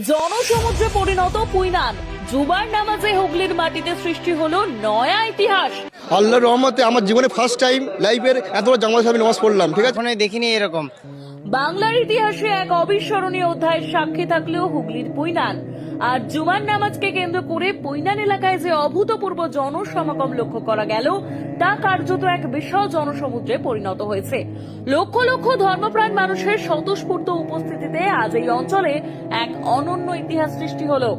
জনসমুদ্রে পরিণত পুইনান জুবার নামাজে হুগলির মাটিতে সৃষ্টি হলো নয়া ইতিহাস। আল্লাহর রহমতে আমার জীবনে ফার্স্ট টাইম লাইফের এত বড় জামাত সাহেব নামাজ পড়লাম। ঠিক আছে, কখনোই দেখিনি এরকম। বাংলার ইতিহাসে এক অবিস্মরণীয় অধ্যায়ের সাক্ষী থাকলেও হুগলির পুইনান আর জুমার নামাজকে কেন্দ্র করে পুইনান এলাকায় যে অভূতপূর্ব জনসমাগম লক্ষ্য করা গেল তা কার্যত এক বিশাল জনসমুদ্রে পরিণত হয়েছে। লক্ষ লক্ষ ধর্মপ্রাণ মানুষের স্বতঃস্ফূর্ত উপস্থিতিতে আজ এই অঞ্চলে এক অনন্য ইতিহাস সৃষ্টি হলো।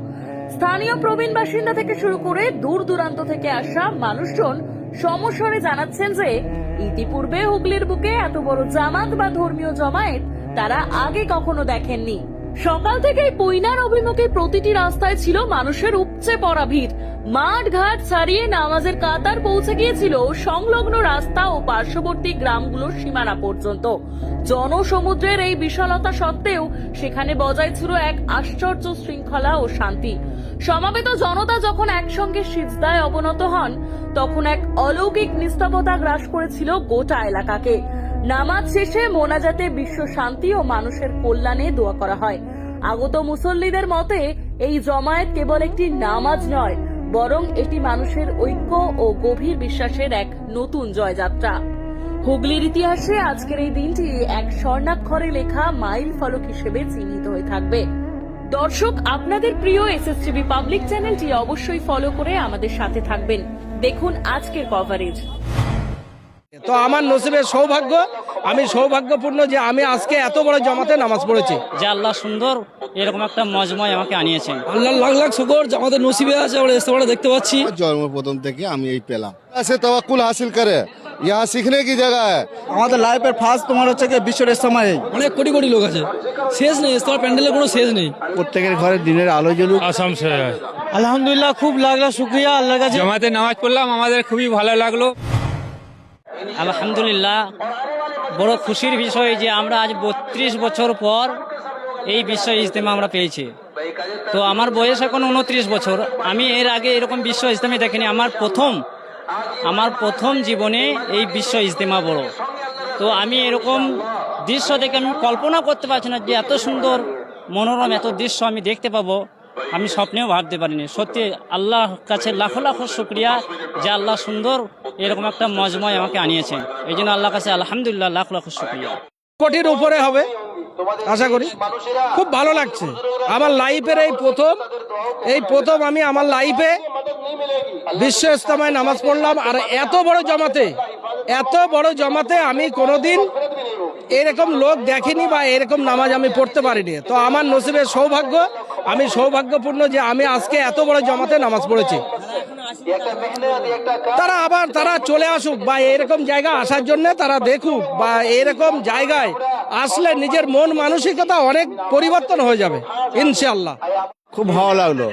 স্থানীয় প্রবীণ বাসিন্দা থেকে শুরু করে দূর দূরান্ত থেকে আসা মানুষজন সমস্বরে জানাচ্ছেন যে ইতিপূর্বে হুগলির বুকে এত বড় জামাত বা ধর্মীয় জমায়েত তারা আগে কখনো দেখেননি। সকাল থেকেই পুইনার অভিমুখে প্রতিটি রাস্তায় ছিল মানুষের উপচে পড়া ভিড়। মাঠ ঘাট ছাড়িয়ে নামাজের কাতার পৌঁছে গিয়েছিল সংলগ্ন রাস্তা ও পার্শ্ববর্তী গ্রামগুলোর সীমানা পর্যন্ত। জনসমুদ্রের এই বিশালতা সত্ত্বেও সেখানে বজায় ছিল এক আশ্চর্য শৃঙ্খলা ও শান্তি। সমাবেত জনতা যখন একসঙ্গে সিজদায় অবনত হন তখন এক অলৌকিক নিস্তব্ধতা গ্রাস করেছিল গোটা এলাকাকে। নামাজ শেষে মোনাজাতে বিশ্ব শান্তি ও মানুষের কল্যাণে দোয়া করা হয়। আগত মুসল্লিদের মতে এই জমায়েত কেবল একটি নামাজ নয়, বরং এটি মানুষের ঐক্য ও গভীর বিশ্বাসের এক নতুন জয়যাত্রা। হুগলির ইতিহাসে আজকের এই দিনটি এক স্বর্ণাক্ষরে লেখা মাইল ফলক হিসেবে চিহ্নিত হয়ে থাকবে। দর্শক, আপনাদের প্রিয় এসএসটিভি পাবলিক চ্যানেলটি অবশ্যই ফলো করে আমাদের সাথে থাকবেন। দেখুন আজকের কভারেজ। তো আমার নসিবের সৌভাগ্য, আমি সৌভাগ্যপূর্ণ যে আমি আজকে এত বড় জমাতে নামাজ পড়েছি। যে আল্লাহ সুন্দর এরকম একটা মজময় আমাকে আনিয়েছেন। আল্লাহ লাখ লাখ শুকর যে আমাদের নসিবে আছে, আমরা ইস্তেমাটা দেখতে পাচ্ছি। জন্ম প্রথম থেকে আমি এই পেলাম। সে তাওয়াক্কুল হাসিল করে, यहाँ सीखने की जगह है। আমাদের লাইফের ফার্স্ট তোমার হচ্ছে কি বিশ্বের ইস্তেমায় অনেক কোটি কোটি লোক আছে, শেষ নেই, ইস্তেমার প্যান্ডেলের কোনো শেষ নেই। প্রত্যেকের ঘরে দিনের আলো জ্বলুক। আসাম से है। আলহামদুলিল্লাহ, খুব লাগলো, শুকরিয়া আল্লাহর কাছে। জমাতে নামাজ পড়লাম, আমাদের খুবই ভালো লাগলো। আলহামদুলিল্লাহ, বড় খুশির বিষয় যে আমরা আজ 32 বছর পর এই বিশ্ব ইজতেমা আমরা পেয়েছি। তো আমার বয়স এখন 29 বছর। আমি এর আগে এরকম বিশ্ব ইজতেমা দেখিনি। আমার প্রথম জীবনে এই বিশ্ব ইজতেমা বড়। তো আমি এরকম দৃশ্য দেখে আমি কল্পনা করতে পারছি না যে এত সুন্দর মনোরম এত দৃশ্য আমি দেখতে পাবো, আমি স্বপ্নেও ভাবতে পারিনি। সত্যি আল্লাহর কাছে লাখো লাখো শুকরিয়া যে আল্লাহ সুন্দর এরকম একটা মজময় আমাকে আনিয়েছেন। এই জন্য আল্লাহর কাছে আলহামদুলিল্লাহ লাখ লাখ শুকরিয়া। কোটির উপরে হবে আশা করি। খুব ভালো লাগছে। আমার লাইফের এই প্রথম আমি আমার লাইফে বিশ্ব ইস্তেমায় নামাজ পড়লাম। আর এত বড় জমাতে আমি কোনোদিন এরকম লোক দেখিনি বা এরকম নামাজ আমি পড়তে পারিনি। তো আমার নসিবের সৌভাগ্য, আমি সৌভাগ্যপূর্ণ যে আমি আজকে এত বড় জমাতে নামাজ পড়েছি। তারা চলে আসুক বা এরকম জায়গা আসার জন্য তারা দেখুক, বা এরকম জায়গায় আসলে নিজের মন মানসিকতা অনেক পরিবর্তন হয়ে যাবে ইনশাআল্লাহ। খুব ভালো লাগলো,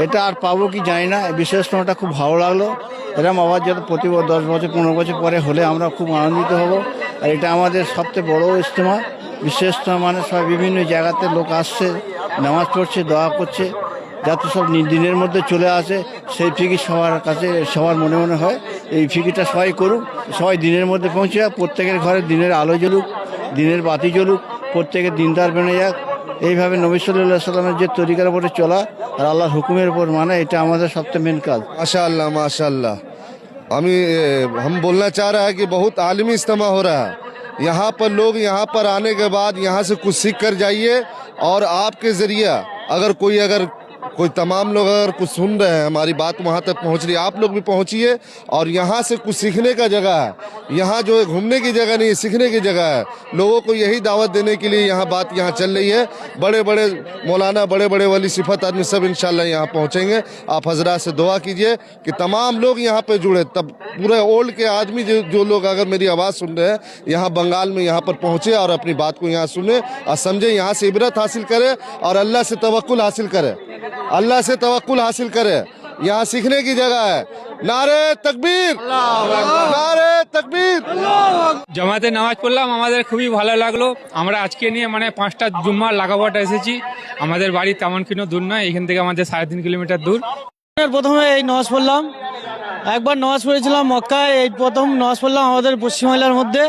এটা আর পাবো কি জানি না। বিশেষটা খুব ভালো লাগলো। এরকম আবার যত প্রতি 10 বছর 15 বছর পরে হলে আমরা খুব আনন্দিত হব। আর এটা আমাদের সবচেয়ে বড় ইজতেমা, বিশ্ব ইজতেমা। মানে সব বিভিন্ন জায়গাতে লোক আসছে, নামাজ পড়ছে, দোয়া করছে, যাতে সব দিনের মধ্যে চলে আসে। সেই ফিকির সবার কাছে, সবার মনে মনে হয় এই ফিকিরটা সবাই করুক, সবাই দিনের মধ্যে পৌঁছে যাক, প্রত্যেকের ঘরে দিনের আলো জ্বলুক, দিনের বাতি জ্বলুক, প্রত্যেকের দিনদার বেড়ে যাক। এইভাবে নবী সাল্লাল্লাহু আলাইহি সাল্লামের যে তরিকার উপরে চলা আর আল্লাহর হুকুমের উপর মানে, এটা আমাদের সবচেয়ে মেন কাজ। माशाअल्लाह माशाअल्लाह। हम बोलना चाह रहा है कि बहुत आलमी इज्तिमा हो रहा है। यहाँ पर लोग यहाँ पर आने के बाद यहाँ से कुछ सीख कर जाइए, और आपके जरिए अगर कोई तमाम लोग अगर कुछ सुन रहे हैं, हमारी बात वहाँ तक पहुँच रही है, आप लोग भी पहुँचिए। और यहाँ से कुछ सीखने का जगह है, यहाँ जो है घूमने की जगह नहीं, सीखने की जगह है। लोगों को यही दावत देने के लिए यहाँ बात यहाँ चल रही है। बड़े बड़े मौलाना, बड़े बड़े वली सिफत आदमी सब इंशाल्लाह यहाँ पहुँचेंगे। आप हजरात से दुआ कीजिए कि तमाम लोग यहाँ पे जुड़े। तब पूरे ओल्ड के आदमी जो लोग अगर मेरी आवाज़ सुन रहे हैं यहाँ बंगाल में, यहाँ पर पहुँचे और अपनी बात को यहाँ सुने और समझे, यहाँ से इबरत हासिल करे और अल्लाह से तवक्कुल हासिल करे, अल्लाह से तवक्कुल हासिल करे। यहाँ सीखने की जगह है। नारे तकबीर, नारे तकबीर। জমাতে নামাজ পড়লাম, আমাদের খুবই ভালো লাগলো। আমরা আজকে নিয়ে মানে 5টা জুম্মা লাগাবাটা এসেছি। আমাদের বাড়ি তেমন কোনো দূর নয়, এখান থেকে আমাদের 3.5 কিলোমিটার দূর। প্রথমে এই নামাজ পড়লাম, একবার নামাজ পড়েছিলাম মক্কায়, এই প্রথম নামাজ পড়লাম আমাদের পশ্চিম বাংলার মধ্যে।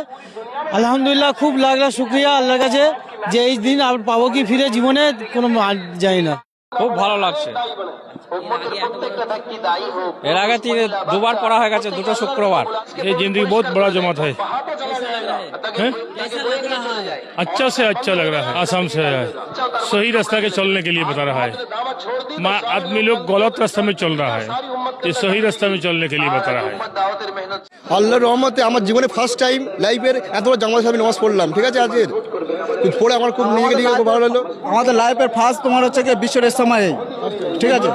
আলহামদুলিল্লাহ, খুব লাগলো, শুকরিয়া আল্লাহর কাছে। যে এই দিন আর পাবো কি ফিরে জীবনে কোনো জানি না। খুব ভালো লাগছে। এর আগে দুবার পড়া হয়ে গেছে, দুটো শুক্রবার। ये जिंदगी बहुत बड़ा जमात है। अच्छा से अच्छा लग रहा है। आसाम से है, सही रास्ता के चलने के लिए बता रहा है। आदमी लोग गलत रास्ता में चल रहा है, ये सही रास्ता में चलने के लिए बता रहा है। আল্লাহর রহমতে আমার জীবনে ফার্স্ট টাইম লাইফের এত বড় জামাত আমি নামাজ পড়লাম, ঠিক আছে, আজকের পড়ে আমার খুব নিজেকে খুব ভালো লাগলো। আমাদের লাইফের ফার্স্ট তোমার হচ্ছে কি বিশ্বের ইজতেমায়, ঠিক আছে,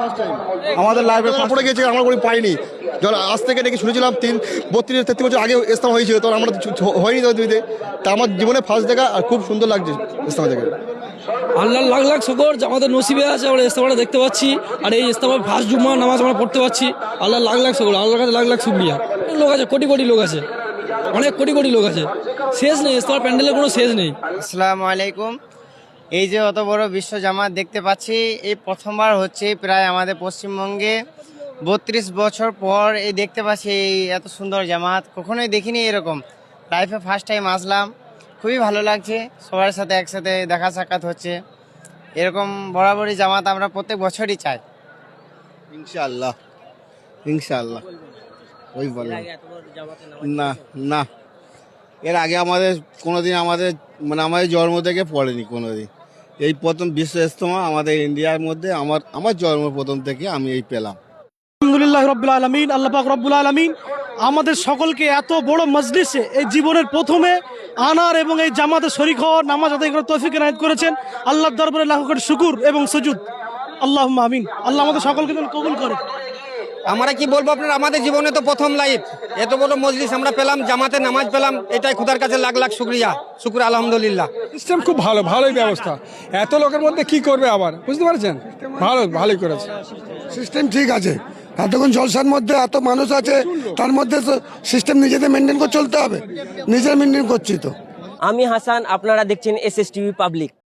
আমাদের লাইফের পড়ে গেছে, আমরা কোনো পাইনি। যখন আজ থেকে নাকি শুনেছিলাম 32-33 বছর আগে ইসলাম হয়েছিল, তখন আমরা হয়নি তো দিতে। তা আমার জীবনে ফার্স্ট দেখা আর খুব সুন্দর লাগছে ইসলাম থেকে। আল্লাহ লাখ লাখ শুকর যে আমাদের নসিবে আছে আমরা ইস্তেমাটা দেখতে পাচ্ছি, আর এই ইস্তেমার ফার্স্ট জুম্মা নামাজ আমরা পড়তে পারছি। আল্লাহ লাখ লাখ শুকর, আল্লাহর কাছে লাখ লাখ শুকরিয়া। লোক আছে, কোটি কোটি লোক আছে, অনেক কোটি কোটি লোক আছে, শেষ নেই, ইস্তেমার প্যান্ডেলের কোনো শেষ নেই। আসসালামু আলাইকুম। এই যে অত বড় বিশ্ব জামাত দেখতে পাচ্ছি, এই প্রথমবার হচ্ছে প্রায় আমাদের পশ্চিমবঙ্গে 32 বছর পর এই দেখতে পাচ্ছি এই এত সুন্দর জামাত। কখনোই দেখিনি এরকম, লাইফে ফার্স্ট টাইম আসলাম, খুবই ভালো লাগছে। সবার সাথে একসাথে দেখা সাক্ষাৎ হচ্ছে, এরকম বরাবরই জামাত আমরা প্রত্যেক বছরই চাই। ইনশাআল্লাহ ইনশাআল্লাহ। ওই বল না না, এর আগে আমাদের কোনোদিন আমাদের আমাদের জন্ম থেকে পড়েনি কোনোদিন। এই প্রথম বিশ্ব ইজতেমা আমাদের ইন্ডিয়ার মধ্যে, আমার জন্ম প্রথম থেকে আমি এই পেলাম। আলহামদুলিল্লাহ রাব্বিল আলামিন, আল্লাহ পাক রব্বুল আলামিন আমাদের সকলকে এত বড় মজলিসে এই জীবনের প্রথমে আনার এবং এই জামাতে শরীক হওয়ার, নামাজ আদায় করার তৌফিক এনায়েত করেছেন। আল্লাহর দরবারে লাখ কোটি শুকর এবং সুজুদ। আল্লাহুম্মা আমিন। আল্লাহ আমাদের সকলকে যেন কবুল করে। আমরা কি বলবো আপনার, আমাদের জীবনে তো প্রথম লাইফ, এত বড় মজলিস আমরা পেলাম, জামাতে নামাজ পেলাম, এটাই খোদার কাছে লাখ লাখ শুকরিয়া, শুকর আলহামদুলিল্লাহ। সিস্টেম খুব ভালো, ভালোই ব্যবস্থা। এত লোকের মধ্যে কি করবে আবার, বুঝতে পারছেন, ভালোই করেছে সিস্টেম, ঠিক আছে। এতক্ষণ জলসার মধ্যে এত মানুষ আছে, তার মধ্যে তো সিস্টেম নিজেদের মেনটেন করে চলতে হবে, নিজের মেনটেন করছি তো। আমি হাসান, আপনারা দেখছেন SSTV পাবলিক।